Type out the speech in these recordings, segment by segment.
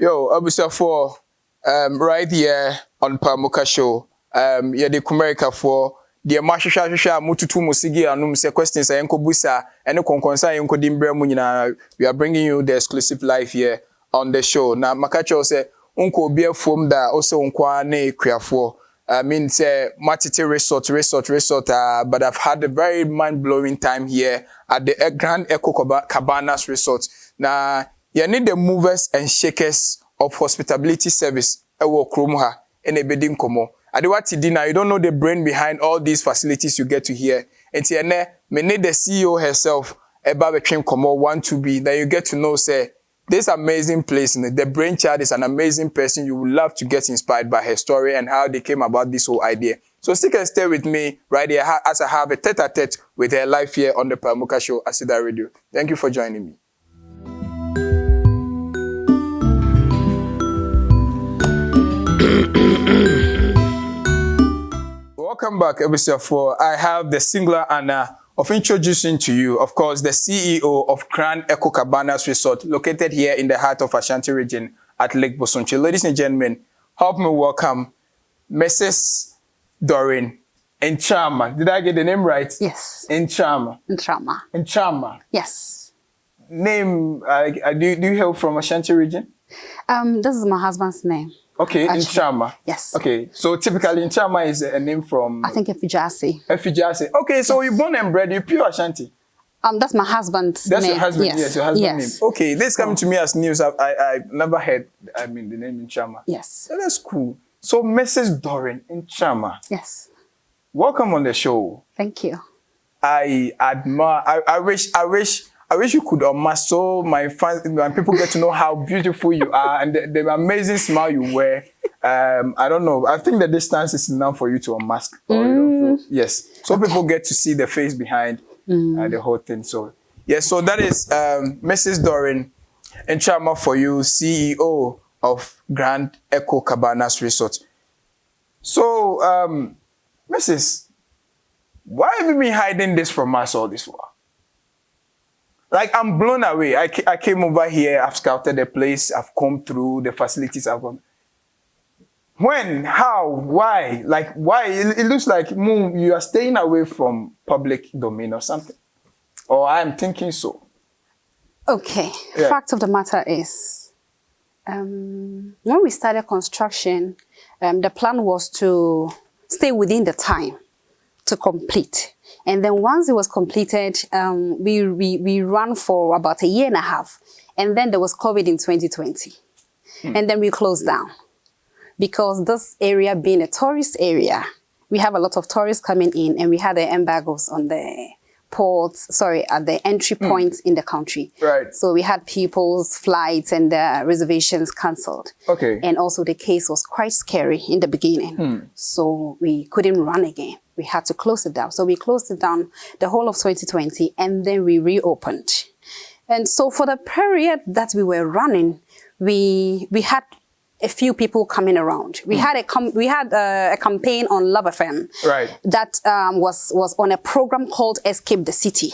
Yo, obviously for right here on Pamuka Show, yeah, the Kumerica for the Mashisha Mututu Musigi and se questions and Busa and the Conconsa and Kodimbre Munina. We are bringing you the exclusive live here on the show. Now, Makacho say, Unko beer form that also unkwane kriafo. I mean, say Matiti resort, but I've had a very mind-blowing time here at the Grand Echo Cabanas Resort. Now, you need the movers and shakers of hospitality service. Ewo Kromha and Ebedin Komo. Adewati Dina, you don't know the brain behind all these facilities you get to hear. And tiene, me need the CEO herself, Eba Between Komo 1-2B, that you get to know, say, this amazing place, the brainchild is an amazing person. You would love to get inspired by her story and how they came about this whole idea. So stick and stay with me right here as I have a tete-a-tete with her live here on the Pamuka Show, Aseda Radio. Thank you for joining me. Welcome back, episode 4. I have the singular honor of introducing to you, of course, the CEO of Grand Echo Cabanas Resort, located here in the heart of Ashanti region at Lake Bosomtwe. Ladies and gentlemen, help me welcome Mrs. Doreen Nchama. Did I get the name right? Yes. Nchama. Nchama. Nchama. Yes. Name, do you hail from Ashanti region? This is my husband's name. Okay, Nchama. Yes. Okay, so typically Nchama is a name from... I think Efijasi. Efijasi. Okay, so you're born and bred, you're pure Ashanti. That's my husband's name. That's your husband, yes, your husband's name. Okay, this coming to me as news. I never heard, the name Nchama. Yes. So that's cool. So Mrs. Doreen Nchama. Yes. Welcome on the show. Thank you. I admire, I wish you could unmask so my fans and people get to know how beautiful you are and the amazing smile you wear. I don't know. I think the distance is enough for you to unmask. Yes. So people get to see the face behind the whole thing. So, yes. So that is Mrs. Doreen Nchama for you, CEO of Grand Echo Cabanas Resort. So, Mrs., why have you been hiding this from us all this while? Like, I'm blown away. I came over here, I've scouted the place, I've come through the facilities, I've gone. When? How? Why? Like, why? It looks like you are staying away from public domain or something. Or I'm thinking so. Okay. Yeah. Fact of the matter is, when we started construction, the plan was to stay within the time to complete. And then once it was completed, we ran for about 1.5 years. And then there was COVID in 2020. And then we closed down. Because this area being a tourist area, we have a lot of tourists coming in and we had the embargoes on the at the entry points in the country. Right. So we had people's flights and reservations cancelled. Okay. And also the case was quite scary in the beginning. So we couldn't run again. We had to close it down. So we closed it down the whole of 2020 and then we reopened. And so for the period that we were running, we had a few people coming around. We had a campaign on Love FM, right, that was on a program called Escape the City,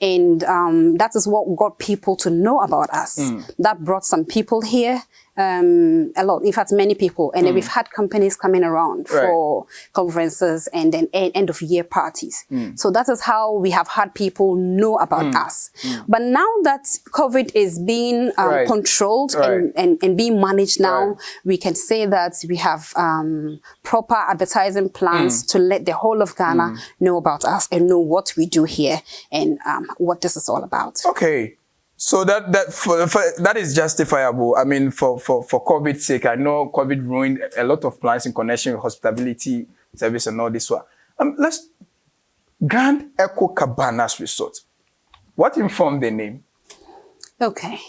and that is what got people to know about us. That brought some people here, a lot, in fact, many people, and then we've had companies coming around for conferences and then end of year parties. So that is how we have had people know about us. But now that COVID is being controlled and being managed now, we can say that we have proper advertising plans to let the whole of Ghana know about us and know what we do here and what this is all about. Okay. So that is justifiable. I mean, for COVID's sake, I know COVID ruined a lot of plans in connection with hospitality service and all this one. Let's Grand Echo Cabanas Resort. What informed the name? Okay.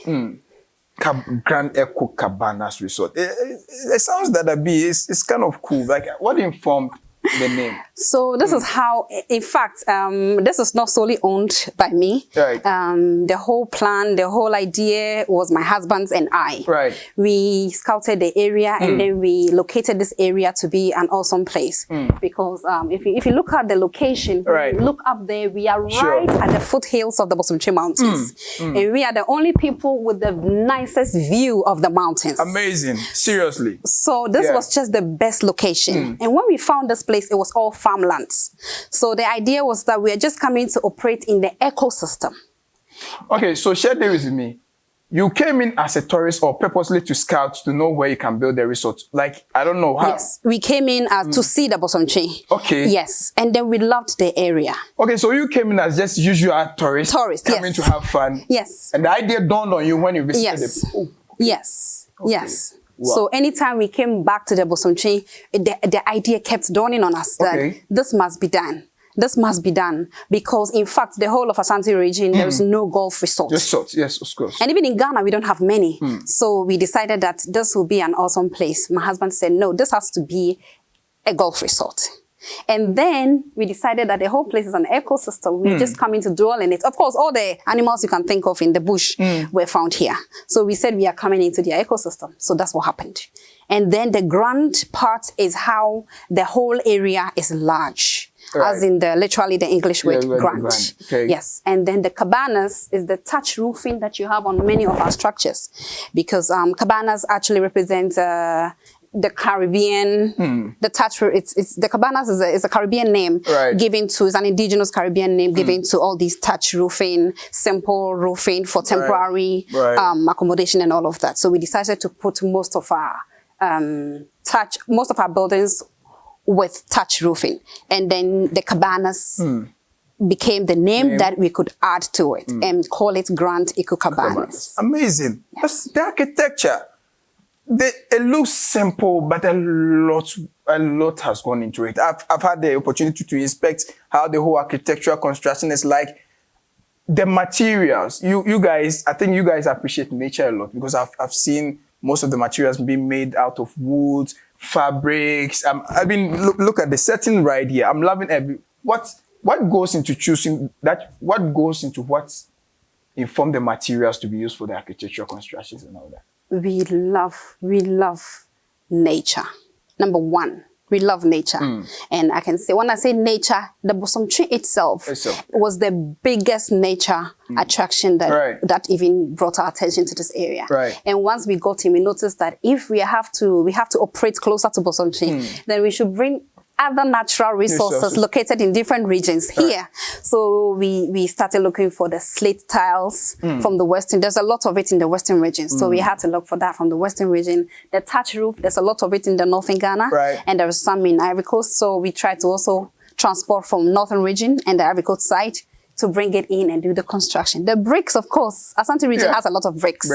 Grand Echo Cabanas Resort. It sounds that it's kind of cool. Like, what informed the name? So this is how, in fact, this is not solely owned by me. Right. The whole plan, the whole idea was my husband's and I. Right. We scouted the area and then we located this area to be an awesome place. Because if you look at the location, right. you look up there, we are right at the foothills of the Bosomtwe Mountains. And we are the only people with the nicest view of the mountains. Amazing. Seriously. So this was just the best location. And when we found this place, it was all farmlands. So the idea was that we are just coming to operate in the ecosystem. Okay, so share that with me. You came in as a tourist or purposely to scout to know where you can build a resort? Like, I don't know how. Yes, we came in to see the Bosomtwe. Okay. Yes, and then we loved the area. Okay, so you came in as just usual tourist. Coming to have fun. Yes. And the idea dawned on you when you visited yes. it. Oh. Yes. Okay. Yes. Wow. So anytime we came back to the Bosomtwe, the idea kept dawning on us that this must be done. This must be done because, in fact, the whole of Ashanti region, there is no golf resort. Resort, yes, of course. And even in Ghana, we don't have many. So we decided that this will be an awesome place. My husband said, no, this has to be a golf resort. And then we decided that the whole place is an ecosystem. We're just coming to dwell in it. Of course, all the animals you can think of in the bush were found here. So we said we are coming into the ecosystem. So that's what happened. And then the grand part is how the whole area is large. Right. As in literally the English word grand. Okay. Yes. And then the cabanas is the thatch roofing that you have on many of our structures. Because cabanas actually represent the Caribbean, the thatch roof. It's the cabanas is a Caribbean name given to, it's an indigenous Caribbean name given to all these thatch roofing, simple roofing for temporary accommodation and all of that. So we decided to put most of our buildings with thatch roofing, and then the cabanas became the name that we could add to it and call it Grand Eco Cabanas. Amazing. Yes. The architecture, it looks simple, but a lot has gone into it. I've had the opportunity to inspect how the whole architectural construction is like. The materials, you guys, I think you guys appreciate nature a lot because I've seen most of the materials being made out of wood, fabrics. I mean, look at the setting right here. I'm loving what goes into choosing that. What goes into what inform the materials to be used for the architectural constructions and all that. We love nature. Number one, we love nature. And I can say, when I say nature, the Bosomtwe itself was the biggest nature attraction that even brought our attention to this area. And once we got in, we noticed that if we have to operate closer to Bosomtwe, then we should bring other natural resources located in different regions here. So we started looking for the slate tiles from the western. There's a lot of it in the western region. So we had to look for that from the western region. The thatch roof, there's a lot of it in the northern Ghana. And there is some in Ivory Coast. So we tried to also transport from northern region and the Ivory Coast side to bring it in and do the construction. The bricks, of course, Ashanti region has a lot of bricks.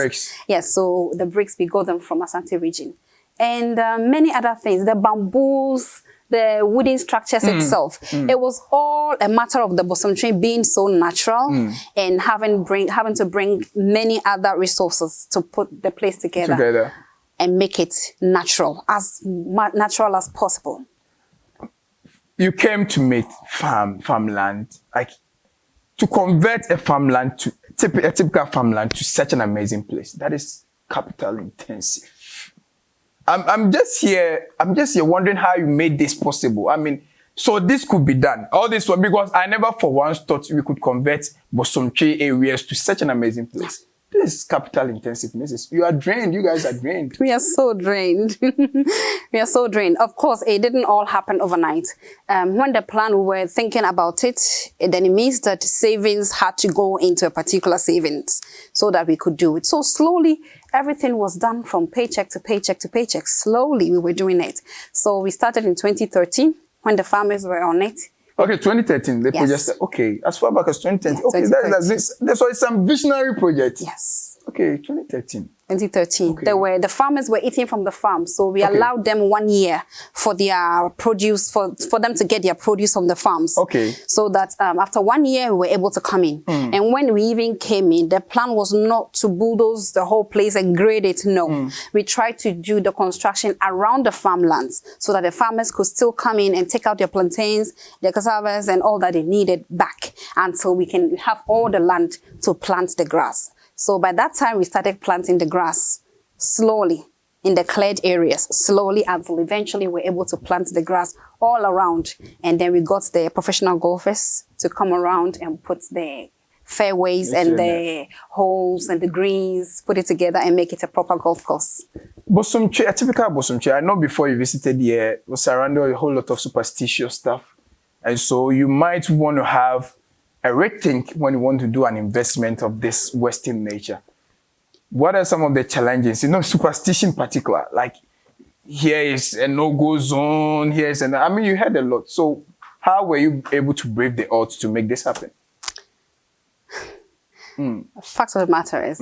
Yes, so the bricks, we got them from Ashanti region. And many other things, the bamboos, the wooden structures itself. It was all a matter of the Bosomtwe being so natural and having to bring many other resources to put the place together and make it natural, as natural as possible. You came to meet farmland, like to convert a farmland to a typical farmland to such an amazing place. That is capital intensive. I'm just here wondering how you made this possible. I mean, so this could be done. All this one, because I never for once thought we could convert Bosomtwe areas to such an amazing place. This is capital intensive, Mrs. You are drained. You guys are drained. We are so drained. We are so drained. Of course, it didn't all happen overnight. When the plan, we were thinking about it, then it means that savings had to go into a particular savings so that we could do it. So slowly, everything was done from paycheck to paycheck to paycheck. Slowly, we were doing it. So we started in 2013 when the farmers were on it. Okay, 2013, the project. Okay, as far back as 2013. Okay, 2013. That's some visionary project. Yes. Okay, 2013. 2013. Okay. The farmers were eating from the farm, so we allowed them 1 year for their produce, for them to get their produce from the farms. Okay. So that after 1 year, we were able to come in. And when we even came in, the plan was not to bulldoze the whole place and grade it. No, we tried to do the construction around the farmlands so that the farmers could still come in and take out their plantains, their cassavas, and all that they needed back until we can have all the land to plant the grass. So by that time, we started planting the grass slowly in the cleared areas, slowly until eventually we're able to plant the grass all around. And then we got the professional golfers to come around and put the fairways and the holes and the greens, put it together and make it a proper golf course. Bosomtwe, a typical Bosomtwe, I know before you visited here, was surrounded with a whole lot of superstitious stuff. And so you might want to have a rethink when you want to do an investment of this Western nature. What are some of the challenges? You know, superstition in particular, like here is a no-go zone, here is I mean, you heard a lot. So how were you able to brave the odds to make this happen? The fact of the matter is,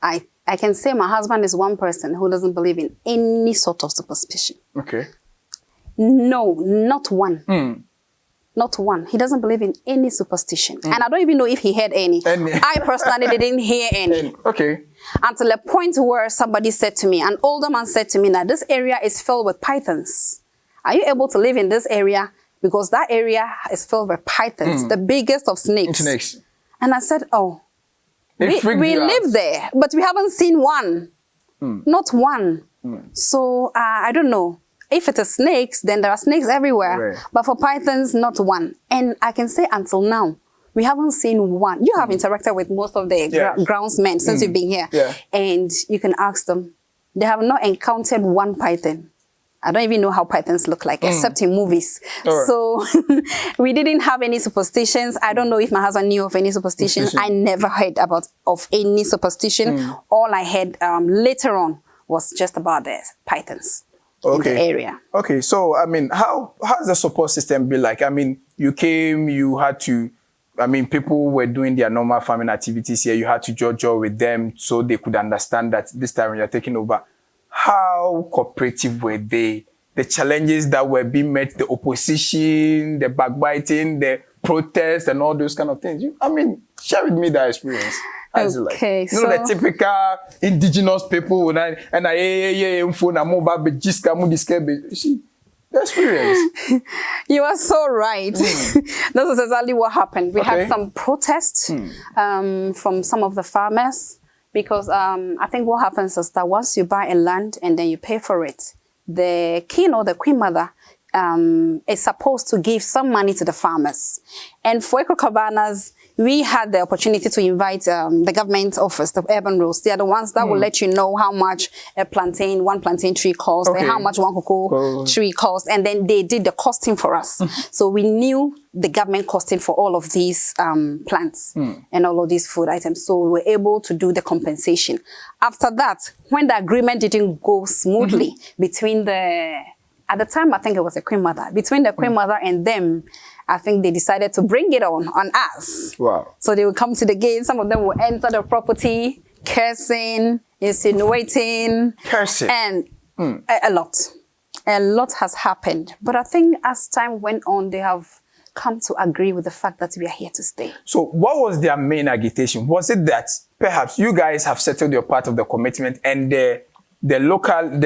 I can say my husband is one person who doesn't believe in any sort of superstition. Okay. No, not one. Not one. He doesn't believe in any superstition. And I don't even know if he heard any. I personally didn't hear any. Okay. Until a point where somebody said to me, an older man said to me, that this area is filled with pythons. Are you able to live in this area? Because that area is filled with pythons, the biggest of snakes. And I said, oh, we live there, but we haven't seen one. Not one. So I don't know. If it is snakes, then there are snakes everywhere. Right. But for pythons, not one. And I can say until now, we haven't seen one. You have interacted with most of the groundsmen since you've been here. And you can ask them. They have not encountered one python. I don't even know how pythons look like, except in movies. So we didn't have any superstitions. I don't know if my husband knew of any superstitions. I never heard of any superstition. All I heard later on was just about the pythons. In the area. Okay, so I mean, how does the support system be like? I mean, you came, you had to, I mean, people were doing their normal farming activities here. You had to judge with them so they could understand that this time when you're taking over. How cooperative were they? The challenges that were being met, the opposition, the backbiting, the protests, and all those kind of things. I mean, share with me that experience. Okay, like, you know, the typical indigenous people, see, the experience. You are so right. This is exactly what happened. We had some protests from some of the farmers because I think what happens is that once you buy a land and then you pay for it, the king or the queen mother is supposed to give some money to the farmers. And for Eco Cabanas, we had the opportunity to invite the government office, the urban rules. They are the ones that will let you know how much one plantain tree costs, and how much one cocoa tree costs. And then they did the costing for us. So we knew the government costing for all of these plants and all of these food items. So we were able to do the compensation. After that, when the agreement didn't go smoothly between at the time, I think it was the queen mother, between the queen mother and them, I think they decided to bring it on us. Wow. So they would come to the gate. Some of them would enter the property, cursing, insinuating. Cursing. And a lot. A lot has happened. But I think as time went on, they have come to agree with the fact that we are here to stay. So what was their main agitation? Was it that perhaps you guys have settled your part of the commitment and the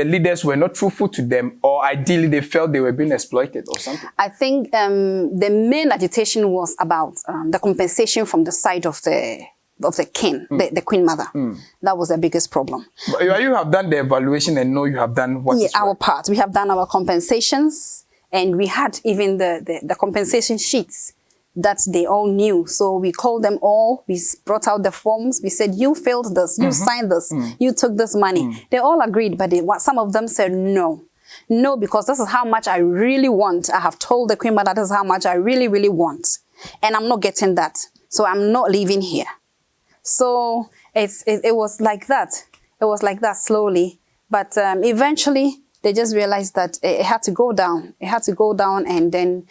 leaders were not truthful to them, or ideally they felt they were being exploited or something? I think the main agitation was about the compensation from the side of the king, the queen mother. That was the biggest problem. But you have done the evaluation and know you have done what is our part. We have done our compensations, and we had even the compensation sheets that they all knew. So we called them all, we brought out the forms, we said, you filled this, you signed this, you took this money. They all agreed, but some of them said no. No, because this is how much I really want. I have told the queen mother this is how much I really, really want. And I'm not getting that. So I'm not leaving here. So it was like that. It was like that slowly. But eventually, they just realized that it had to go down. It had to go down, and then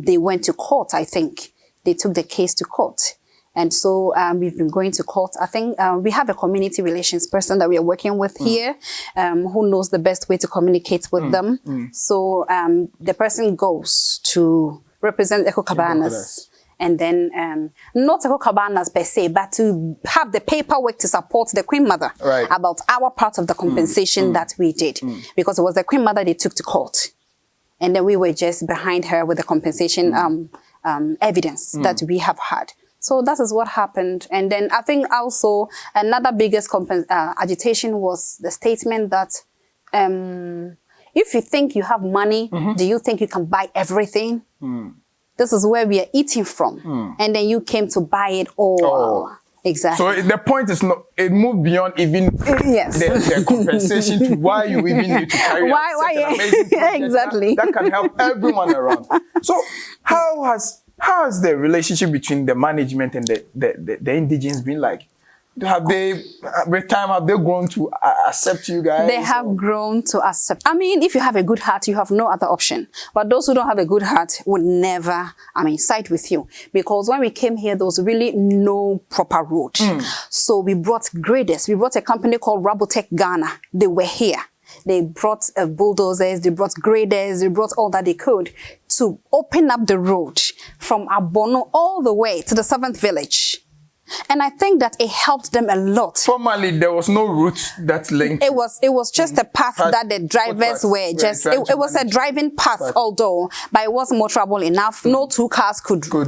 they went to court, I think. They took the case to court. And so we've been going to court. I think we have a community relations person that we are working with here, who knows the best way to communicate with them. So the person goes to represent Eco Cabanas. And then not Eco Cabanas per se, but to have the paperwork to support the Queen Mother about our part of the compensation that we did. Because it was the Queen Mother they took to court. And then we were just behind her with the compensation evidence that we have had. So that is what happened. And then I think also another biggest agitation was the statement that if you think you have money, do you think you can buy everything? This is where we are eating from. And then you came to buy it all. Exactly. So the point is not, it moved beyond even the compensation to why you even need to carry out such an amazing project exactly. that can help everyone around. So how has the relationship between the management and the indigenes been like? Have they, with time, have they grown to accept you guys? They have grown to accept. I mean, if you have a good heart, you have no other option. But those who don't have a good heart would never, side with you. Because when we came here, there was really no proper road. So we brought graders. We brought a company called Rabotech Ghana. They were here. They brought bulldozers, they brought graders, they brought all that they could to open up the road from Abono all the way to the 7th village. And I think that it helped them a lot. Formerly, there was no route that linked. It was just a path that the drivers were just. It was a driving path, although, but it wasn't motorable enough. No two cars could go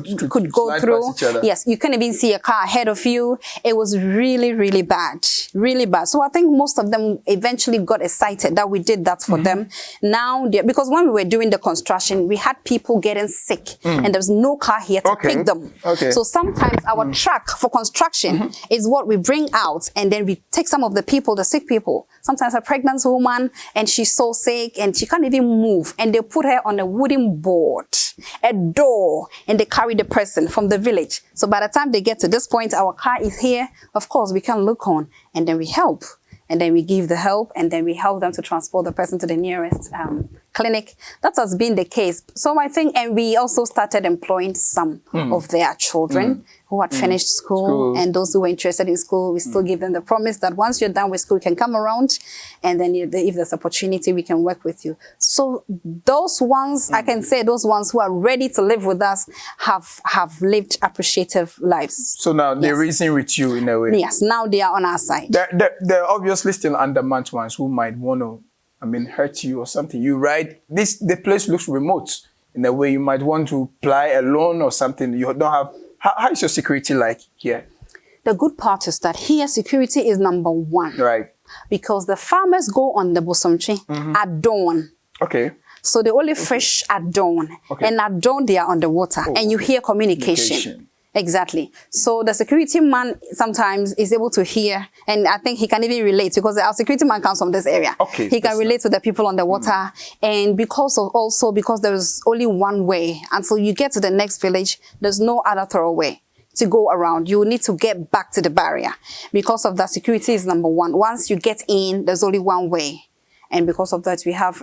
through. Yes, you couldn't even see a car ahead of you. It was really, really bad, really bad. So I think most of them eventually got excited that we did that for them. Now, because when we were doing the construction, we had people getting sick, and there was no car here to pick them. So sometimes our truck for construction is what we bring out, and then we take some of the people, the sick people, sometimes a pregnant woman, and she's so sick and she can't even move, and they put her on a wooden board, a door, and they carry the person from the village. So by the time they get to this point, our car is here. Of course, we can look on, and then we help. And then we give the help, and then we help them to transport the person to the nearest clinic. That has been the case. So I think, and we also started employing some of their children who had finished school, and those who were interested in school, we still give them the promise that once you're done with school, you can come around, and then if there's opportunity, we can work with you. So those ones, I can say those ones who are ready to live with us have lived appreciative lives. So now they're reasoning with you in a way. Yes, now they are on our side. They're obviously still undermanned ones who might want to, hurt you or something. You right? The place looks remote in a way. You might want to apply a loan or something. You don't have. How is your security like here? The good part is that here security is number one. Right. Because the farmers go on the Bosomtwe at dawn. Okay. So they only fish at dawn. And at dawn they are on the water. And you hear communication. Exactly. So the security man sometimes is able to hear, and I think he can even relate because our security man comes from this area. He can relate to the people on the water, and because there's only one way until you get to the next village, there's no other thoroughway to go around. You need to get back to the barrier. Because of that, security is number one. Once you get in, there's only one way, and because of that, we have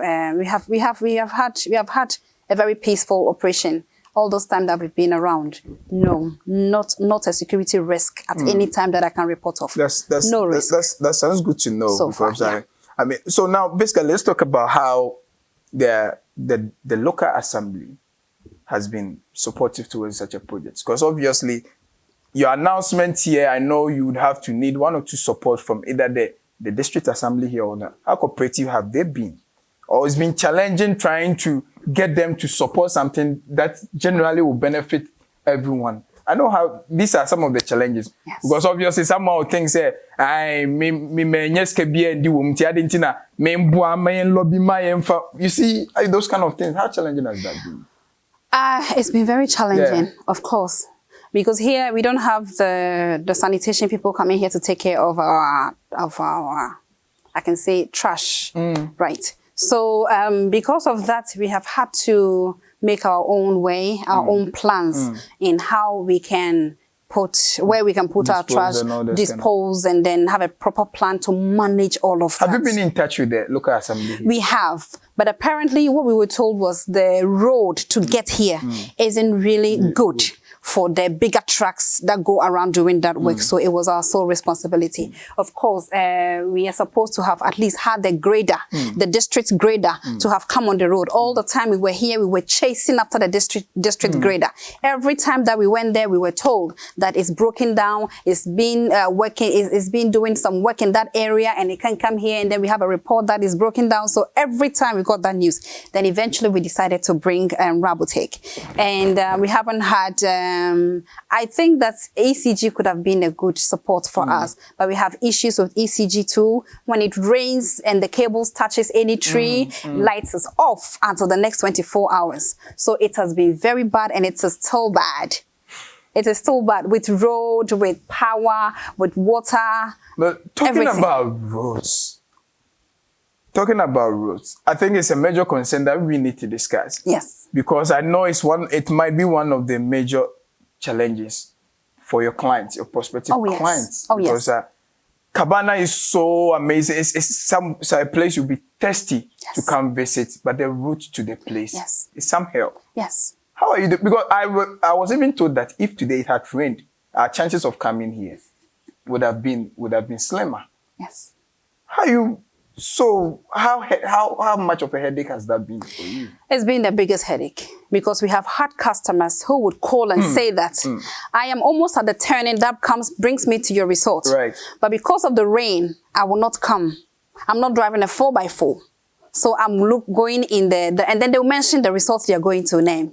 had a very peaceful operation. All those time that we've been around, no, not a security risk at any time that I can report of. No risk. That sounds good to know. So far, so now basically let's talk about how the local assembly has been supportive towards such a project. Because obviously, your announcement here, I know you would have to need one or two support from either the district assembly here or not. How cooperative have they been? Or it's been challenging trying to get them to support something that generally will benefit everyone. I know how these are some of the challenges. Because obviously someone will think, say, you see those kind of things. How challenging has that been? It's been very challenging, of course. Because here we don't have the sanitation people coming here to take care of our I can say trash, right? So because of that, we have had to make our own way, our own plans in how we can where we can put our trash, dispose, and then have a proper plan to manage all of that. Have you been in touch with the local assembly? We have, but apparently what we were told was the road to get here isn't really good. for the bigger trucks that go around doing that work. So it was our sole responsibility. Of course, we are supposed to have at least had the grader, the district grader, to have come on the road. All the time we were here, we were chasing after the district grader. Every time that we went there, we were told that it's broken down, it's been working, it's been doing some work in that area, and it can come here, and then we have a report that is broken down. So every time we got that news, then eventually we decided to bring Rabotech. And we haven't had, I think that ECG could have been a good support for us, but we have issues with ECG too. When it rains and the cables touches any tree, lights is off until the next 24 hours. So it has been very bad, and it is still bad. It is still bad with road, with power, with water. But talking about roads, I think it's a major concern that we need to discuss. Yes. Because I know it might be one of the major challenges for your clients, your prospective clients. Oh, because, yes. Cabana is so amazing. It's a place you'll be thirsty to come visit, but the route to the place is some help. Yes. How are you? Because I was even told that if today it had rained, our chances of coming here would have been slimmer. Yes. How much of a headache has that been for you? It's been the biggest headache, because we have had customers who would call and say that I am almost at the turning that brings me to your resort. Right. But because of the rain, I will not come. I'm not driving a 4x4. So I'm going in there, and then they'll mention the resorts they are going to name.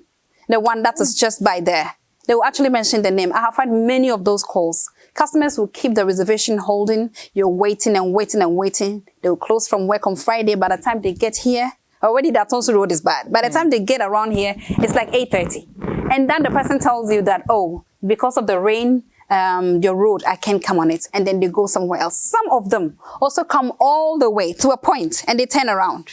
The one that is just by there. They will actually mention the name. I have had many of those calls. Customers will keep the reservation holding. You're waiting and waiting and waiting. They will close from work on Friday. By the time they get here, already that Tonsu Road is bad. By the time they get around here, it's like 8:30. And then the person tells you that, oh, because of the rain, your road, I can't come on it. And then they go somewhere else. Some of them also come all the way to a point and they turn around.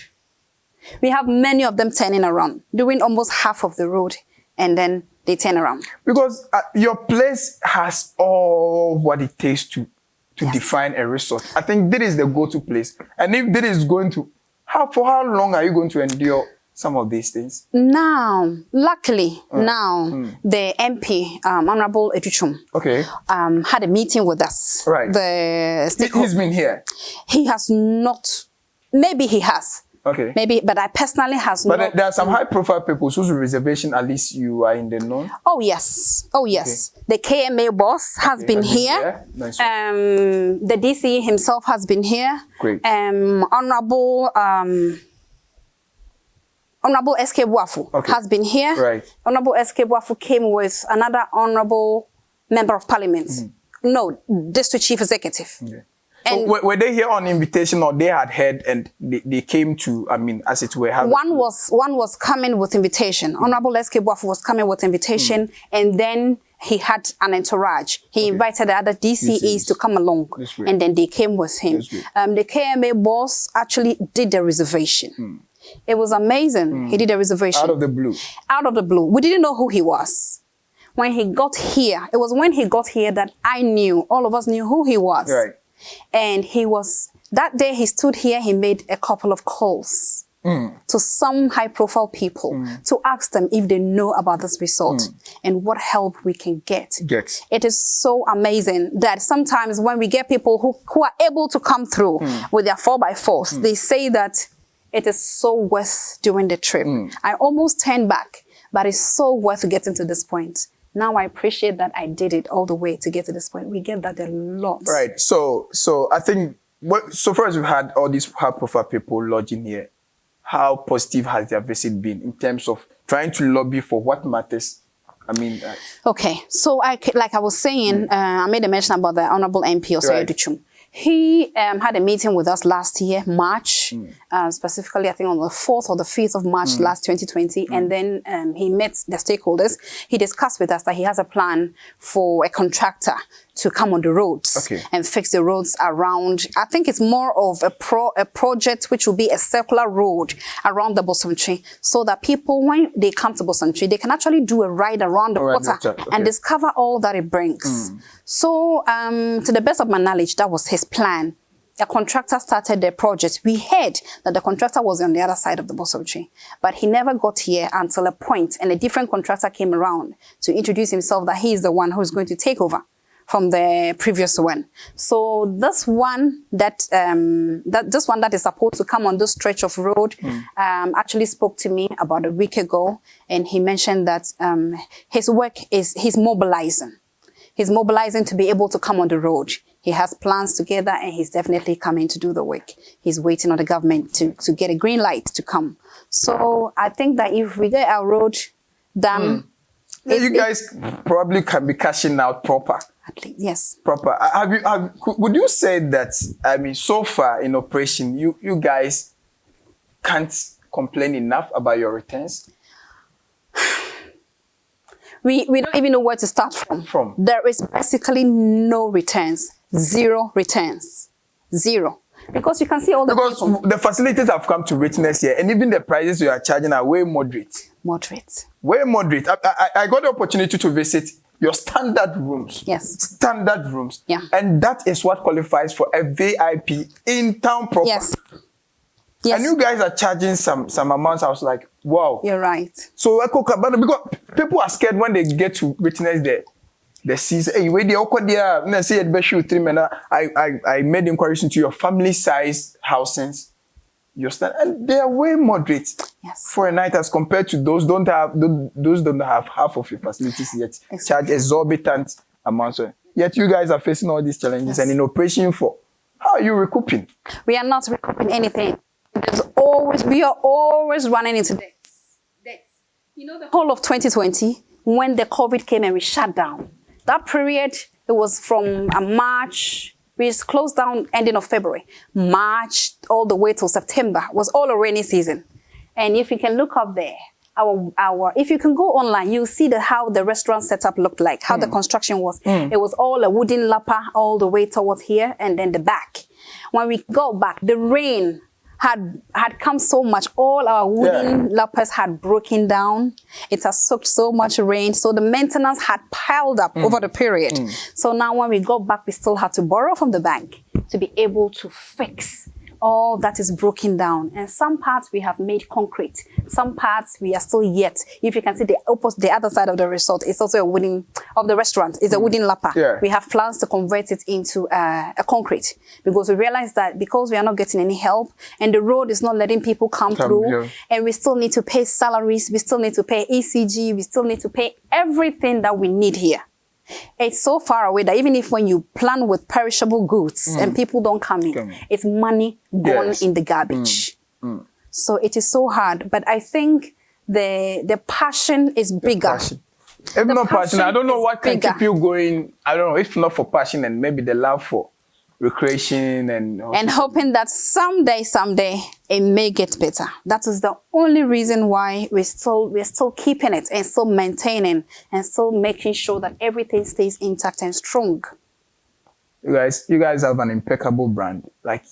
We have many of them turning around, doing almost half of the road, and then they turn around. Because your place has all what it takes to define a resort. I think this is the go-to place. And if this is going to, for how long are you going to endure some of these things? Now, luckily, the MP, Honorable Educhum, had a meeting with us. Right. He's been here? He has not. Maybe he has. Okay. Maybe, but I personally has not. But there are some high-profile people whose reservation, at least you are in the know. Oh yes, oh yes. Okay. The KMA boss has been here. Nice. The DC himself has been here. Great. Honorable SK Buafu has been here. Right. Honorable SK Buafu came with another honorable member of parliament. No, district chief executive. Okay. So were they here on invitation, or they had heard and they came to, I mean, as it were? One was coming with invitation. Honorable SK Buafu was coming with invitation, and then he had an entourage. He invited the other DCEs to come along, and then they came with him. The KMA boss actually did the reservation. It was amazing. He did a reservation. Out of the blue. Out of the blue. We didn't know who he was. When he got here, it was when he got here that I knew, all of us knew who he was. Right. And that day he stood here, he made a couple of calls to some high-profile people to ask them if they know about this resort and what help we can get. It is so amazing that sometimes when we get people who are able to come through with their 4x4s, they say that it is so worth doing the trip. I almost turned back, but it's so worth getting to this point. Now I appreciate that I did it all the way to get to this point. We get that a lot. Right. So I think, so far as we've had all these high-profile people lodging here, how positive has their visit been in terms of trying to lobby for what matters? I mean... okay. So like I was saying, I made a mention about the Honorable MP, Osei Educhum. He had a meeting with us last year, March, specifically, I think on the 4th or the 5th of March last 2020. And then he met the stakeholders. He discussed with us that he has a plan for a contractor to come on the roads and fix the roads around. I think it's more of a project which will be a circular road around the Bosomtwe, so that people, when they come to Bosomtwe, they can actually do a ride around the water and discover all that it brings. So to the best of my knowledge, that was his plan. a contractor started the project, we heard that the contractor was on the other side of the Bosomtwe, but he never got here until a point, and a different contractor came around to introduce himself that he is the one who is going to take over from the previous one. So this one that that is supposed to come on this stretch of road actually spoke to me about a week ago, and he mentioned that his work is he's mobilizing. He's mobilizing to be able to come on the road. He has plans together, and he's definitely coming to do the work. He's waiting on the government to get a green light to come. So I think that if we get our road done, you guys probably can be cashing out proper. At least, yes. Proper. Would you say that, I mean, so far in operation, you guys can't complain enough about your returns? We don't even know where to start from. There is basically no returns. Zero returns. Zero. Because you can see all the people. The facilities have come to witness here, and even the prices you are charging are way moderate. Moderate. Way moderate. I got the opportunity to visit your standard rooms. Yes. Standard rooms. Yeah. And that is what qualifies for a VIP in town proper. Yes. Yes. And you guys are charging some amounts. I was like, wow. You're right. So because people are scared when they get to witness the season. Hey, wait, I made inquiries into your family size housings. And they are way moderate, yes, for a night as compared to those don't have half of your facilities yet. Exactly. Charge exorbitant amounts. Yet you guys are facing all these challenges, yes, and in operation for. How are you recouping? We are not recouping anything. We are always running into debts. You know, the whole of 2020, when the COVID came and we shut down, that period, it was from March. We closed down ending of February. March all the way till September was all a rainy season. And if you can look up there, if you can go online, you'll see how the restaurant setup looked like, how the construction was. It was all a wooden lapper all the way towards here and then the back. When we go back, the rain had come so much. All our wooden lappers had broken down. It has soaked so much rain. So the maintenance had piled up over the period. So now when we go back, we still had to borrow from the bank to be able to fix all that is broken down. And some parts we have made concrete. Some parts we are still yet. If you can see the other side of the resort, it's also a wooden, of the restaurant, it's a wooden lapper. Yeah. We have plans to convert it into a concrete, because we realize that because we are not getting any help and the road is not letting people come through, and we still need to pay salaries, we still need to pay ECG, we still need to pay everything that we need here. It's so far away that even if when you plan with perishable goods and people don't come in, it's money gone in the garbage. So it is so hard. But I think the passion is bigger. If not passion, I don't know what can keep you going. I don't know, if not for passion and maybe the love for recreation and hoping that someday it may get better. That is the only reason why we're still keeping it and still maintaining and still making sure that everything stays intact and strong. You guys have an impeccable brand. Like,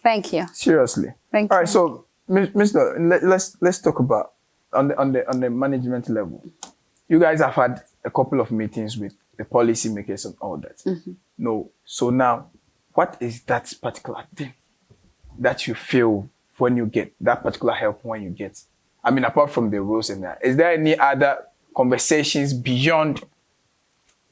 thank you. Seriously. Thank All you. right, so let's talk about on the management level. You guys have had a couple of meetings with the policymakers and all that. No. So now, what is that particular thing that you feel when you get that particular help when you get? I mean, apart from the rules and that, is there any other conversations beyond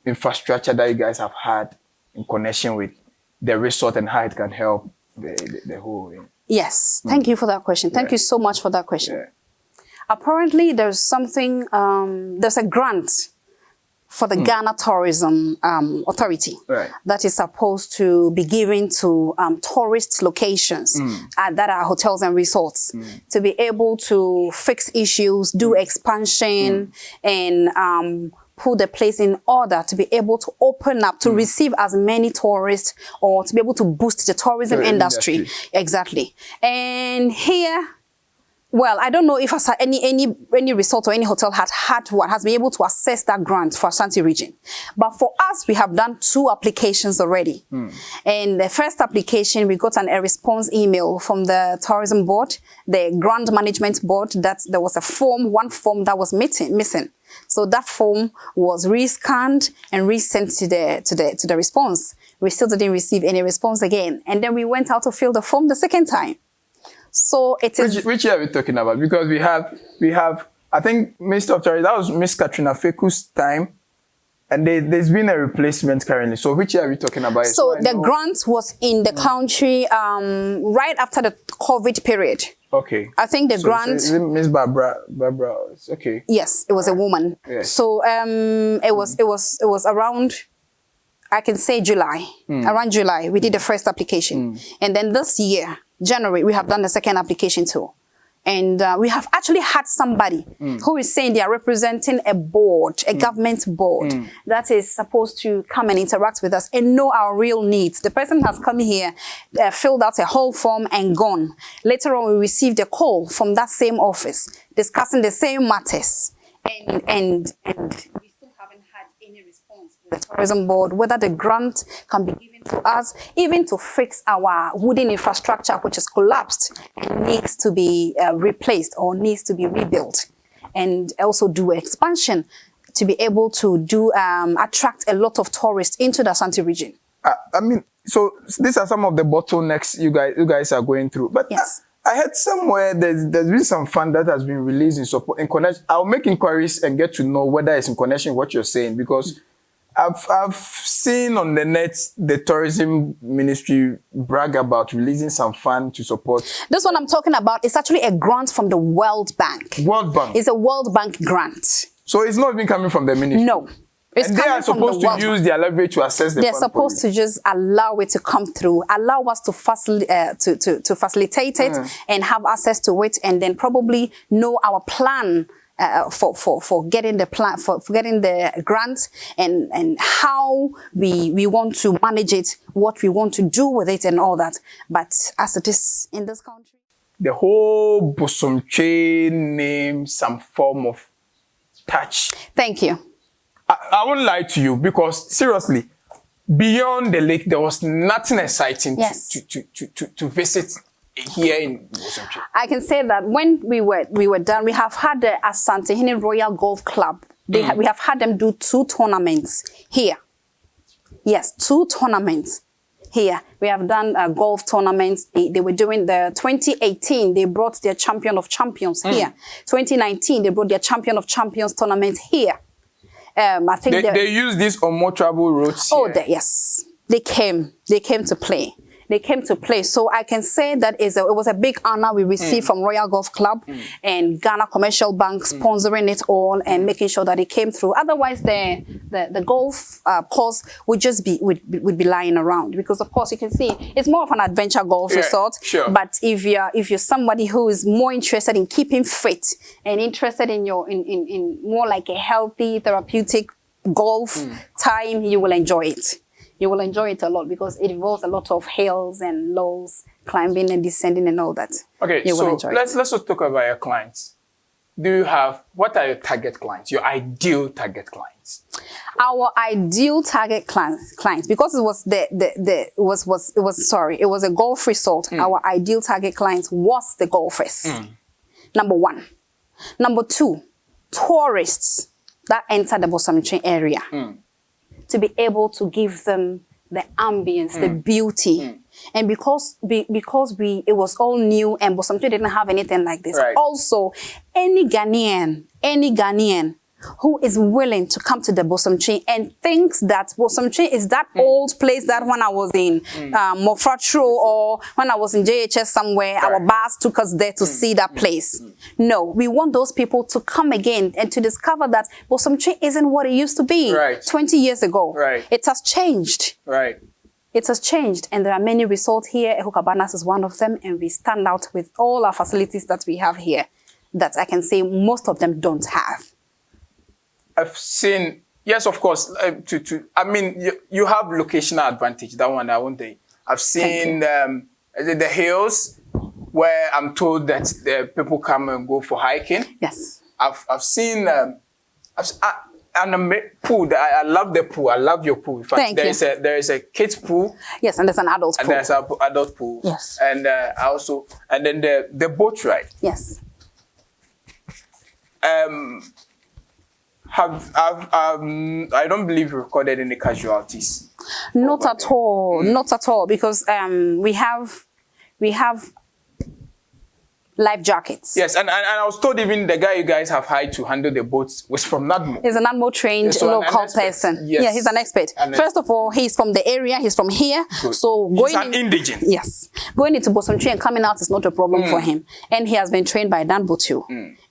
infrastructure that you guys have had in connection with the resort and how it can help the whole thing? Yes. Thank you for that question. Thank you so much for that question. Apparently, there's something, there's a grant for the Ghana Tourism Authority that is supposed to be given to tourist locations that are hotels and resorts to be able to fix issues, do expansion, and put the place in order to be able to open up, to receive as many tourists, or to be able to boost the tourism industry. Exactly. And here, well, I don't know if any resort or any hotel has been able to access that grant for Ashanti region. But for us, we have done 2 applications already. And the first application, we got a response email from the tourism board, the grant management board, that there was one form that was missing. So that form was rescanned and resent to the response. We still didn't receive any response again. And then we went out to fill the form the second time. So it is... Which year are we talking about? Because we have, I think, Minister of Tourism, that was Miss Katrina Feku's time. And there's been a replacement currently. So which year are we talking about? So the grant was in the country right after the COVID period. Okay. I think the grant... So Miss Barbara, okay. Yes, it was a woman. Yes. So it was around, I can say July. Around July, we did the first application. And then this year, January, we have done the second application too. And we have actually had somebody who is saying they are representing a board, a government board that is supposed to come and interact with us and know our real needs. The person has come here, filled out a whole form and gone. Later on, we received a call from that same office discussing the same matters. And we still haven't had any response from the tourism board, whether the grant can be given to us, even to fix our wooden infrastructure, which is collapsed and needs to be replaced or needs to be rebuilt, and also do expansion to be able to do attract a lot of tourists into the Ashanti region. I mean, so these are some of the bottlenecks you guys are going through. But yes. I heard somewhere there's been some fund that has been released in support in connection. I'll make inquiries and get to know whether it's in connection with what you're saying, because I've seen on the net the tourism ministry brag about releasing some fund to support. This one I'm talking about is actually a grant from the World Bank. World Bank. It's a World Bank grant. So it's not even coming from the ministry. No. It's and they are supposed to use their leverage to assess the They're fund supposed to just allow it to come through, allow us to facilitate it and have access to it, and then probably know our plan for getting the plan, for getting the grant, and how we want to manage it, what we want to do with it, and all that. But as it is in this country, the whole Bosomtwe name some form of touch. Thank you. I won't lie to you, because seriously, beyond the lake, there was nothing exciting to visit here in Bosomtwe. I can say that when we were done, we have had the Ashanti Royal Golf Club. We have had them do 2 tournaments here. Yes, 2 tournaments here. We have done golf tournaments. They were doing the 2018. They brought their champion of champions here. 2019, they brought their champion of champions tournament here. I think they use these on more travel roads. Oh, yes, they came to play. They came to play. So I can say that it was a big honor we received from Royal Golf Club and Ghana Commercial Bank sponsoring it all and making sure that it came through. Otherwise, the golf course would just be would be lying around, because of course you can see it's more of an adventure golf resort. Sure. But if you're somebody who is more interested in keeping fit and interested in in more like a healthy therapeutic golf time, you will enjoy it. You will enjoy it a lot, because it involves a lot of hills and lows, climbing and descending and all that. Okay, you will enjoy let's also talk about your clients. What are your target clients? Your ideal target clients? Our ideal target clients, because it was a golf resort. Our ideal target clients was the golfers. Number 1. Number 2, tourists that enter the Bosomtwe area. To be able to give them the ambience, the beauty. And because it was all new and Bosomtwe didn't have anything like this. Right. Also, any Ghanaian who is willing to come to the Bosomtwe and thinks that Bosomtwe is that old place that when I was in Mofratro or when I was in JHS somewhere, our bus took us there to see that place. No, we want those people to come again and to discover that Bosomtwe isn't what it used to be 20 years ago. Right. It has changed. Right. It has changed, and there are many resorts here. Ehukabanas is one of them, and we stand out with all our facilities that we have here that I can say most of them don't have. I've seen, yes, of course. I mean, you have locational advantage. That one, I won't say. I've seen the hills where I'm told that the people come and go for hiking. Yes. I've seen and a pool. I love the pool. I love your pool. In fact, there is a kids pool. Yes, and there's an adult pool. And there's an adult pool. Yes. And and then the boat ride. Yes. I don't believe you recorded any casualties. Not at all, not at all, because we have life jackets. Yes, and I was told even the guy you guys have hired to handle the boats was from Nadmo. He's an Nadmo trained local person. Yes. Yeah, he's an expert. First of all, he's from the area. He's from here. Good. So he's an indigent. Yes, going into Bosomtwe and coming out is not a problem for him, and he has been trained by Nadmo too.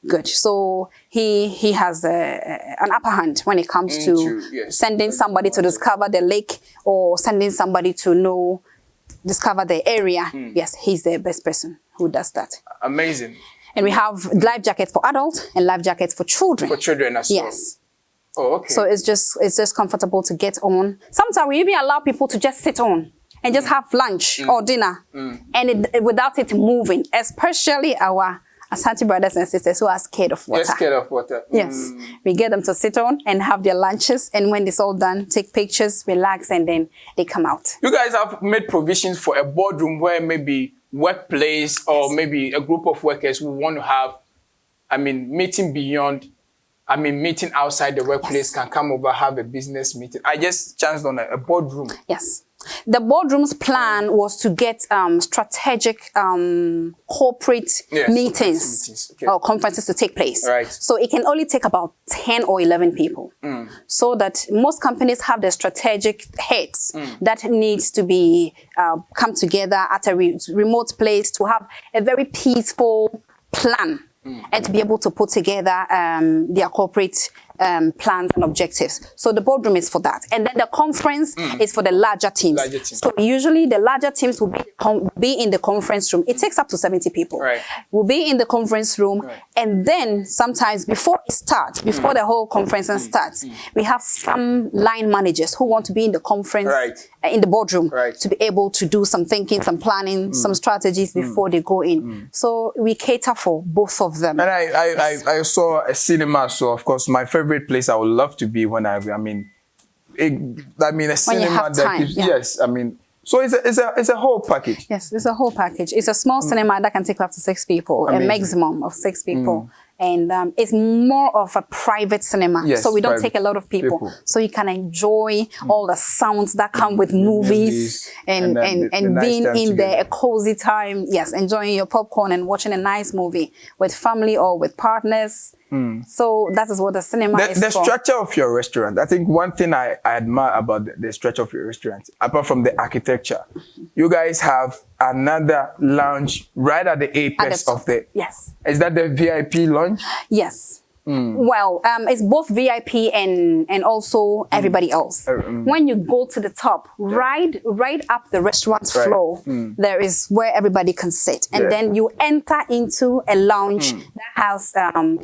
Good. So he has an upper hand when it comes to sending somebody to discover the lake or sending somebody to discover the area. Yes, he's the best person who does that. Amazing. And we have life jackets for adults and life jackets for children. For children as well. Yes. Oh, okay. So it's just comfortable to get on. Sometimes we even allow people to just sit on and just have lunch or dinner, and without it moving. Especially our Ashanti brothers and sisters who are scared of water. They're scared of water. Yes. We get them to sit on and have their lunches, and when it's all done, take pictures, relax, and then they come out. You guys have made provisions for a boardroom where maybe workplace or maybe a group of workers who want to have, meeting beyond, meeting outside the workplace can come over, have a business meeting. I just chanced on a boardroom. Yes. The boardroom's plan was to get strategic corporate meetings or conferences to take place. Right. So it can only take about 10 or 11 people. So that most companies have the strategic heads that needs to be come together at a remote place to have a very peaceful plan and to be able to put together their corporate plans and objectives. So the boardroom is for that. And then the conference is for the larger teams. So usually the larger teams will be in the conference room. It takes up to 70 people. Right. Will be in the conference room. And then sometimes before it starts, before the whole conference starts, we have some line managers who want to be in the conference, in the boardroom, to be able to do some thinking, some planning, some strategies before they go in. So we cater for both of them. And I saw a cinema, so of course my favorite place I would love to be when a cinema that gives, yes, so it's a whole package. Yes, it's a whole package. It's a small cinema that can take up to 6 people, a maximum of 6 people. And it's more of a private cinema. Yes, so we don't take a lot of people. So you can enjoy all the sounds that come with movies and being in there, a cozy time. Yes, enjoying your popcorn and watching a nice movie with family or with partners. So that is what the cinema is the for. Structure of your restaurant. I think one thing I admire about the structure of your restaurant, apart from the architecture, you guys have another lounge right at the apex of the... Yes. Is that the VIP lounge? Yes. Well, it's both VIP and also everybody else. When you go to the top, right up the restaurant's floor, there is where everybody can sit. And then you enter into a lounge that has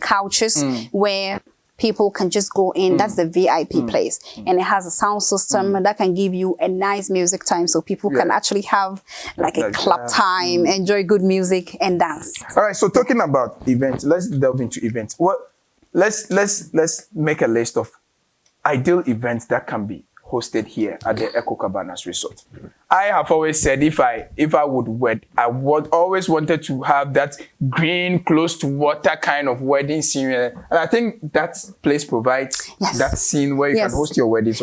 couches where people can just go in. That's the VIP place. And it has a sound system that can give you a nice music time so people can actually have like a club time, enjoy good music and dance. All right, so talking about events, let's delve into events. Let's make a list of ideal events that can be hosted here at the Echo Cabanas Resort. I have always said if I would wed, I would always wanted to have that green, close to water kind of wedding scene. And I think that place provides that scene where you can host your weddings.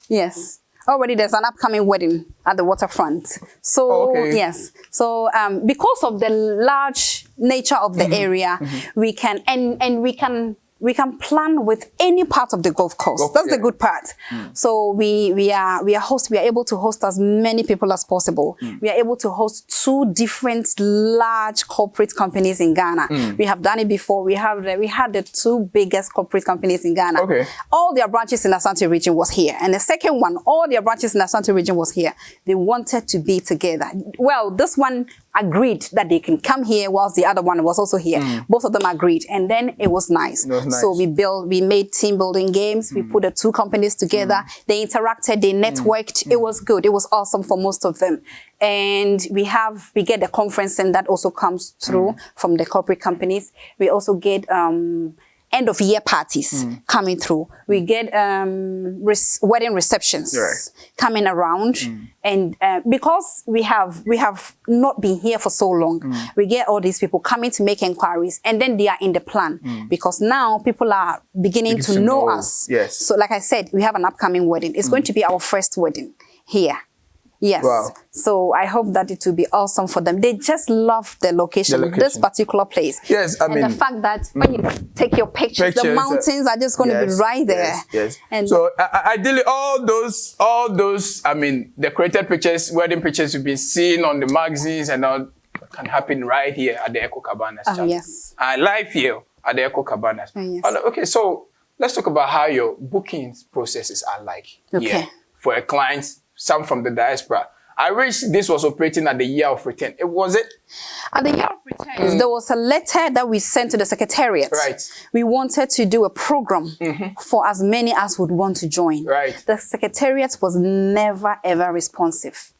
Yes. Already there's an upcoming wedding at the waterfront. So yes. So because of the large nature of the area, we can we can plan with any part of the golf course. That's the good part. So we are able to host as many people as possible. We are able to host 2 different large corporate companies in Ghana. We have done it before. We had the 2 biggest corporate companies in Ghana. All their branches in the Ashanti region was here. And the second one, all their branches in the Ashanti region was here. They wanted to be together. Well, this one agreed that they can come here whilst the other one was also here. Both of them agreed. And then it was nice. So we made team building games. We put the 2 companies together. They interacted, they networked. It was good. It was awesome for most of them. And we get the conferencing that also comes through from the corporate companies. We also get end of year parties coming through. We get wedding receptions coming around, and because we have not been here for so long, we get all these people coming to make inquiries, and then they are in the plan because now people are beginning to know us. Yes. So like I said, we have an upcoming wedding. It's going to be our first wedding here. Yes. Wow. So I hope that it will be awesome for them. They just love the location. This particular place. Yes, I mean, the fact that when you take your pictures, the mountains are just going to be right there. Yes. And so ideally, all those, I mean, the created pictures, wedding pictures you've been seeing on the magazines and all can happen right here at the Echo Cabanas. Yes. Live here at the Echo Cabanas. Yes. Okay, so let's talk about how your booking processes are like here for a client. Some from the diaspora. I wish this was operating at the year of return. Was it? At the year of return, there was a letter that we sent to the secretariat. Right. We wanted to do a program for as many as would want to join. Right. The secretariat was never, ever responsive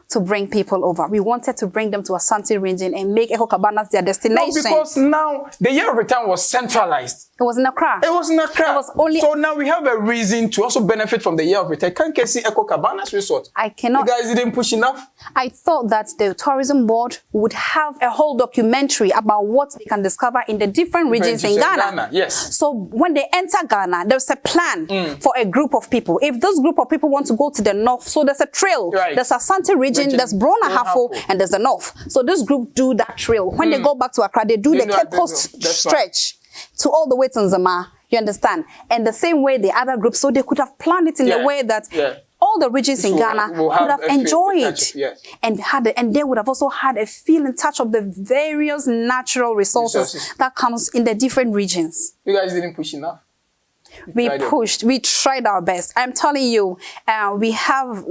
to bring people over. We wanted to bring them to Ashanti region and make Echo Cabanas their destination. No, because now the year of return was centralized. It was in Accra. It was in Accra. It was only. So now we have a reason to also benefit from the year of return. Can't you see Echo Cabanas Resort? I cannot. You guys didn't push enough? I thought that the tourism board would have a whole documentary about what they can discover in the different regions in Ghana. Yes. So when they enter Ghana, there's a plan for a group of people. If those group of people want to go to the north, so there's a trail. Right. There's Asante region, there's Brona Hafo, and there's the north. So this group do that trail. When they go back to Accra, they do the Cape Coast stretch to all the way to Nzama. You understand? And the same way the other groups, so they could have planned it in a way that all the regions in Ghana could have enjoyed and they would have also had a feel and touch of the various natural resources that comes in the different regions. You guys didn't push enough? We pushed. We tried our best. I'm telling you, we have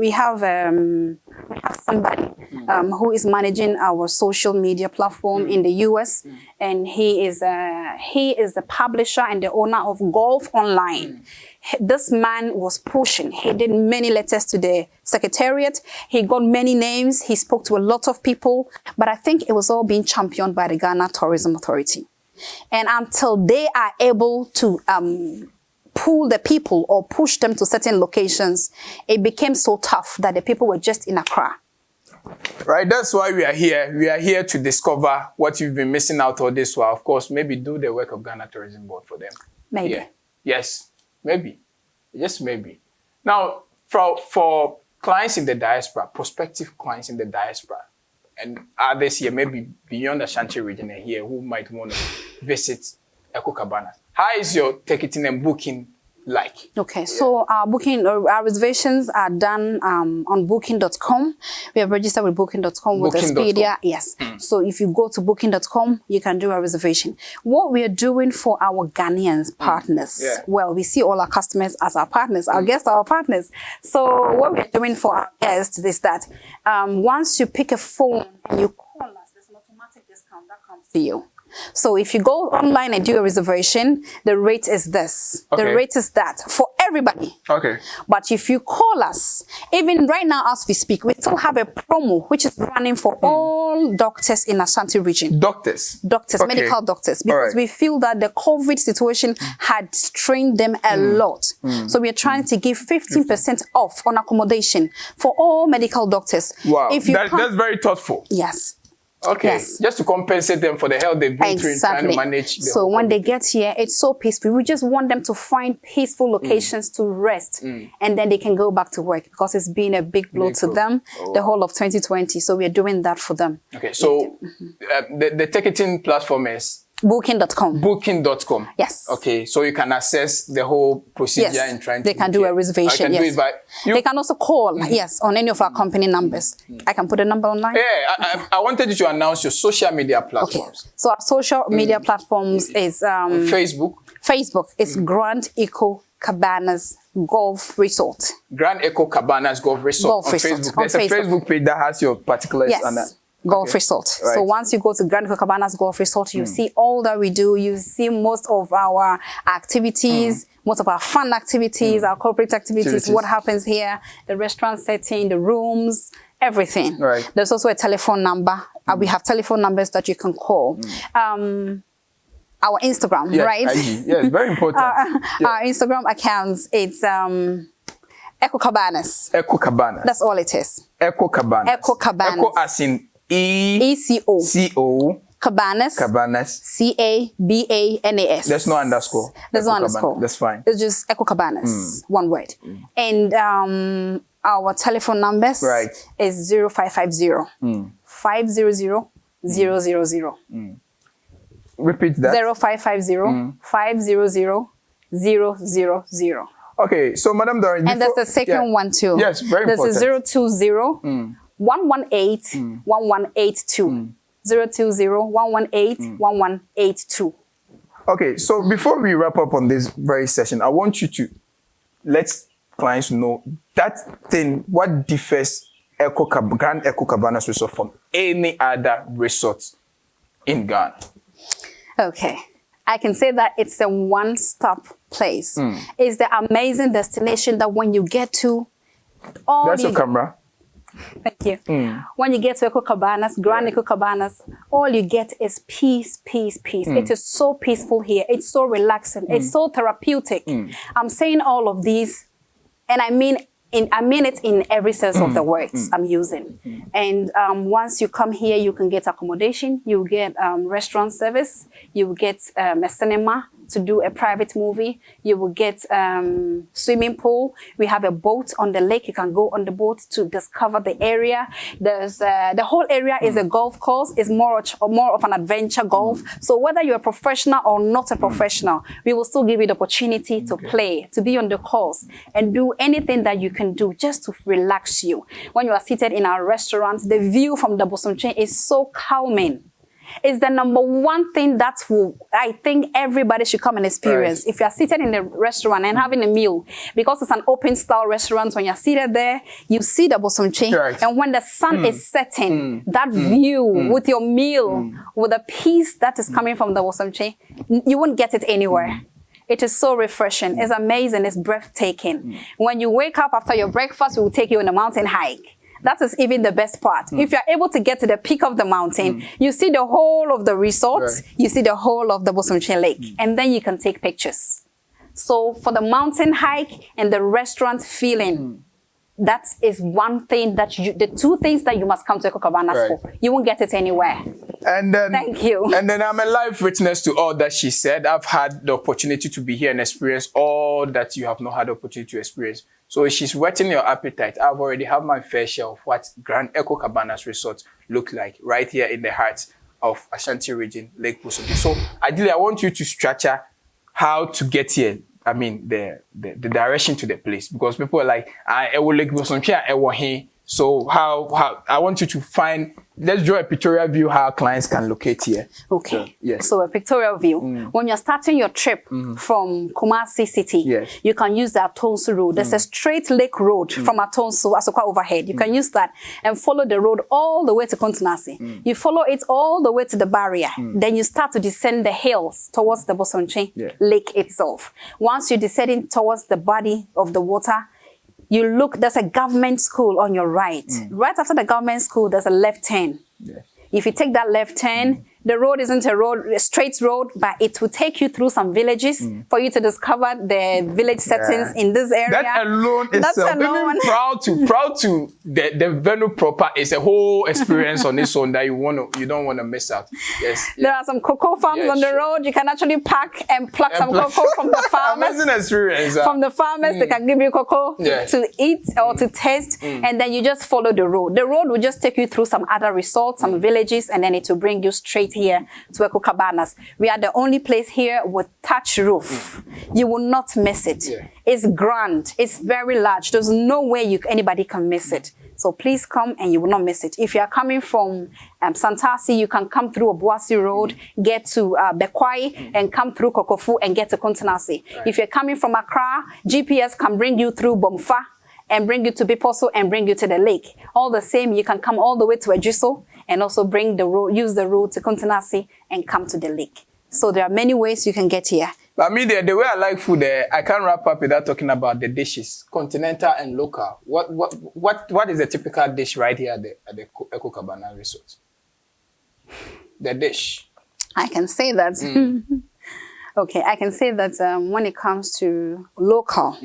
somebody who is managing our social media platform in the US, and he is the publisher and the owner of Golf Online. This man was pushing. He did many letters to the secretariat. He got many names. He spoke to a lot of people, but I think it was all being championed by the Ghana Tourism Authority. And until they are able to pull the people or push them to certain locations, it became so tough that the people were just in Accra. Right, that's why we are here. We are here to discover what you've been missing out all this while. Of course, maybe do the work of Ghana Tourism Board for them. Maybe. Yeah. Yes, maybe. Just maybe. Now, for clients in the diaspora, prospective clients in the diaspora, and others here, maybe beyond the Ashanti region and here, who might want to visit Echo Cabanas, how is your ticketing and booking like? Okay, so our reservations are done on booking.com. We have registered with booking.com with Expedia. Yes. So if you go to booking.com, you can do a reservation. What we are doing for our Ghanaians partners, well, we see all our customers as our partners, our guests are our partners. So what we're doing for our guests is that once you pick a phone and you call us, there's an automatic discount that comes to you. So if you go online and do a reservation, the rate is this. The rate is that for everybody. Okay. But if you call us, even right now as we speak, we still have a promo which is running for all doctors in Ashanti region. Doctors? Doctors, medical doctors. Because we feel that the COVID situation had strained them a lot. So we are trying to give 15% off on accommodation for all medical doctors. Wow, that's very thoughtful. Yes. Okay, just to compensate them for the health they've been through trying to manage. So when they get here, it's so peaceful. We just want them to find peaceful locations to rest, and then they can go back to work because it's been a big blow to them the whole of 2020. So we are doing that for them. Okay, so the ticketing platform is Booking.com. Booking.com. Yes. Okay, so you can access the whole procedure in trying to. They can do a reservation. Yes. They can also call. Yes, on any of our company numbers. I can put a number online. Yeah, I wanted you to announce your social media platforms. Okay. So our social media platforms is Facebook. Facebook is Grand Echo Cabanas Golf Resort. Grand Echo Cabanas Golf Resort on Facebook. There's a Facebook page that has your particulars on that. Golf Resort. Right. So once you go to Grand Echo Cabanas Golf Resort, you see all that we do. You see most of our activities, most of our fun activities, our corporate activities, what happens here, the restaurant setting, the rooms, everything. Right. There's also a telephone number. We have telephone numbers that you can call. our Instagram, yes, right? IG. Yes, very important. Our Instagram accounts, it's Eco Cabanas. Eco Cabanas. That's all it is. Eco Cabanas. Eco Cabanas. Eco as in ECO. CO. Cabanas. Cabanas. CABANAS. There's no underscore. There's no underscore. That's fine. It's just Eco Cabanas. One word. And our telephone numbers is 0550 500 000. Repeat that. 0550 500 000. Okay, so Madam Doreen. And there's the second one too. Yes, very important. There's a 020 118 1182. 020 118 1182. Okay, so before we wrap up on this very session, I want you to let clients know that thing, what differs Grand Eco Cabanas Resort from any other resort in Ghana. Okay. I can say that it's a one-stop place. It's the amazing destination that when you get to, That's your camera. Thank you. When you get to Eco Cabanas, Grand Eco Cabanas, all you get is peace, peace, peace. It is so peaceful here. It's so relaxing. It's so therapeutic. I'm saying all of these, and I mean it in every sense of the words I'm using. And once you come here, you can get accommodation, you get restaurant service, you will get a cinema to do a private movie, you will get swimming pool. We have a boat on the lake. You can go on the boat to discover the area. There's the whole area is a golf course. It's more of an adventure golf. So whether you're a professional or not a professional, we will still give you the opportunity to play, to be on the course and do anything that you can do just to relax you. When you are seated in our restaurant, the view from the Bosomtwe is so calming. It's the number one thing that I think everybody should come and experience. If you are seated in the restaurant and having a meal, because it's an open style restaurant, when you're seated there, you see the Bosomtwe. And when the sun is setting, that view with your meal, with the peace that is coming from the Bosomtwe, you won't get it anywhere. It is so refreshing. It's amazing. It's breathtaking. When you wake up after your breakfast, we will take you on a mountain hike. That is even the best part. If you're able to get to the peak of the mountain, you see the whole of the resort, you see the whole of the Bosomtwe Lake, and then you can take pictures. So for the mountain hike and the restaurant feeling, that is one thing that the two things that you must come to Eco Cabanas for. You won't get it anywhere. And then, thank you. And then I'm a live witness to all that she said. I've had the opportunity to be here and experience all that you have not had the opportunity to experience. So she's whetting your appetite. I've already had my fair share of what Grand Eco Cabanas Resort look like right here in the heart of Ashanti region, Lake Bosomtwe. So ideally, I want you to structure how to get here. I mean, the direction to the place, because people are like, I will Lake Bosomtwe, I will here. So how I want you to find, let's draw a pictorial view how clients can locate here. Okay. So, yes. So a pictorial view. When you're starting your trip from Kumasi City, you can use the Atonsu Road. There's a straight lake road from Atonsu, Asokwa overhead. You can use that and follow the road all the way to Kontinasi. You follow it all the way to the barrier. Then you start to descend the hills towards the Bosomtwe Lake itself. Once you're descending towards the body of the water, you look, there's a government school on your right. Right after the government school, there's a left turn. If you take that left turn, the road isn't a straight road, but it will take you through some villages for you to discover the village settings in this area. That alone is even proud to the venue proper is a whole experience on its own that you don't want to miss out. Yes. There are some cocoa farms on the road. You can actually pack and pluck some cocoa from the farmers. Amazing experience. From the farmers, they can give you cocoa to eat or to taste, and then you just follow the road. The road will just take you through some other resorts, some villages, and then it will bring you straight here to Eco Cabanas. We are the only place here with thatch roof. You will not miss it. It's grand. It's very large. There's no way anybody can miss it. So please come and you will not miss it. If you are coming from Santasi, you can come through Obuasi Road, get to Bekwai, and come through Kokofu and get to Kontinasi. If you're coming from Accra, GPS can bring you through Bomfa and bring you to Biposo and bring you to the lake. All the same, you can come all the way to Ejuso and also use the road to Kontinasi and come to the lake. So there are many ways you can get here. But me, the way I like food, I can't wrap up without talking about the dishes, continental and local. What is the typical dish right here at the Eco Cabanas Resort? The dish. I can say that. Okay, I can say that when it comes to local,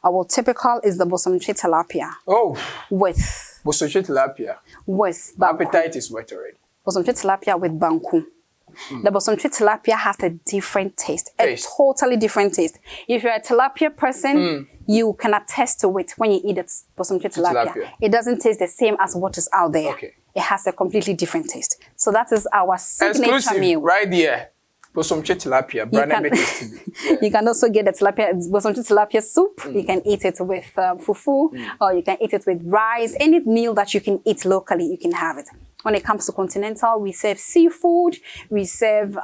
our typical is the Bosomtwe tilapia. Oh, with Bosomtwe tilapia. With My appetite is wet already. Bosomtwe tilapia with banku. The Bosomtwe tilapia has a different taste, a totally different taste. If you're a tilapia person, you can attest to it when you eat it, Bosomtwe tilapia. It doesn't taste the same as what is out there. Okay. It has a completely different taste. So that is our signature meal. Right there. Bosomtwe tilapia. You can also get the tilapia, Bosomtwe tilapia soup. You can eat it with fufu, or you can eat it with rice. Any meal that you can eat locally, you can have it. When it comes to continental, we serve seafood, we serve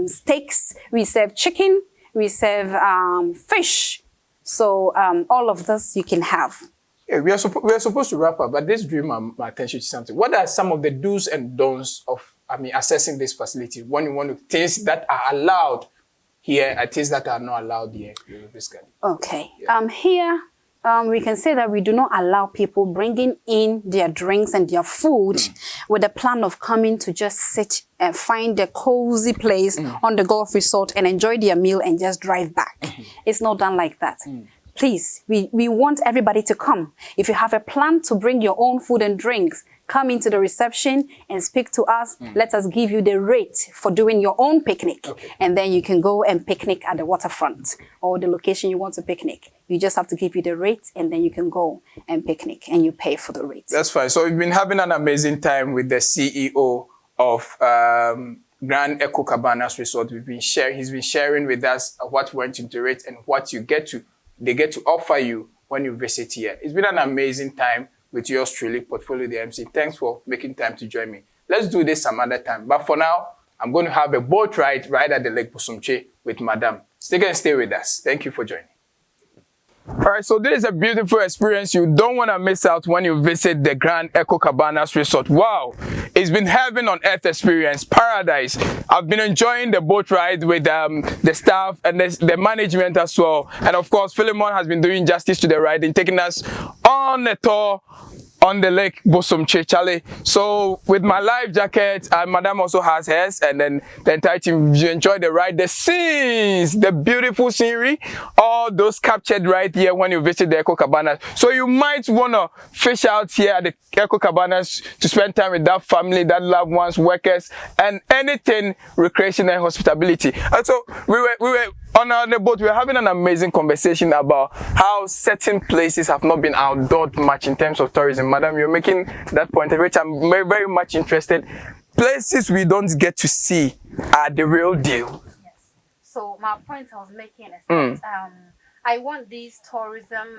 steaks, we serve chicken, we serve fish. So all of this you can have. Yeah, we are supposed to wrap up, but this drew my attention to something. What are some of the do's and don'ts of assessing this facility when you want to things that are allowed here and things that are not allowed here? Okay. Yeah. Here we can say that we do not allow people bringing in their drinks and their food with the plan of coming to just sit and find a cozy place on the golf resort and enjoy their meal and just drive back. It's not done like that. Please, we want everybody to come. If you have a plan to bring your own food and drinks, come into the reception and speak to us. Let us give you the rate for doing your own picnic. And then you can go and picnic at the waterfront or the location you want to picnic. You just have to give you the rate and then you can go and picnic and you pay for the rate. That's fine. So we've been having an amazing time with the CEO of Grand Eco Cabanas Resort. He's been sharing with us what went into the rate and what they get to offer you when you visit here. It's been an amazing time with yours truly, Portfolio the MC. Thanks for making time to join me. Let's do this some other time. But for now, I'm going to have a boat ride right at the Lake Bosomtwe with Madam. Stay with us. Thank you for joining. All right, so this is a beautiful experience you don't want to miss out when you visit the Grand Eco Cabanas Resort. Wow, it's been heaven on earth experience, paradise. I've been enjoying the boat ride with the staff and the management as well. And of course, Philemon has been doing justice to the ride and taking us on a tour on the Lake Bosomtwe, Charlie. So with my life jacket, Madam also has hers, and then the entire team, you enjoy the ride, the scenes, the beautiful scenery, all those captured right here when you visit the Eco Cabanas. So you might want to fish out here at the Eco Cabanas to spend time with that family, that loved ones, workers, and anything recreation and hospitality. And so we were on the boat, we were having an amazing conversation about how certain places have not been outdoored much in terms of tourism. Madam, you're making that point, which I'm very, very much interested. Places we don't get to see are the real deal. Yes. So my point I was making is that I want these tourism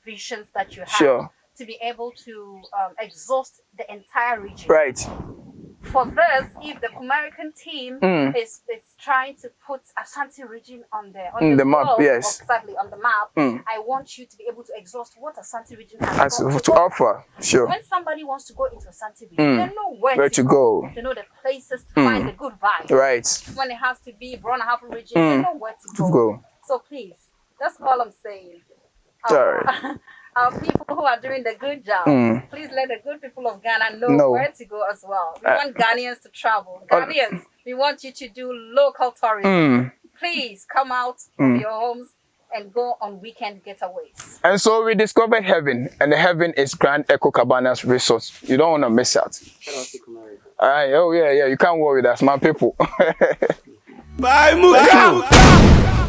visions that you have to be able to exhaust the entire region. Right. For this, if the American team is trying to put Ashanti region on the map, exactly on the map, I want you to be able to exhaust what Ashanti region has to offer. Sure. When somebody wants to go into Ashanti region, they know where to go. They know the places to find the good vibe. Right. When it has to be Brona region, they know where to go. So please, that's all I'm saying. Our people who are doing the good job, please let the good people of Ghana know where to go as well. We want Ghanaians to travel. Ghanaians, we want you to do local tourism. Please come out from your homes and go on weekend getaways. And so we discovered heaven, and the heaven is Grand Eco Cabanas Resort. You don't want to miss out. All right, oh yeah, you can't worry, that's my people. Bye, Muka.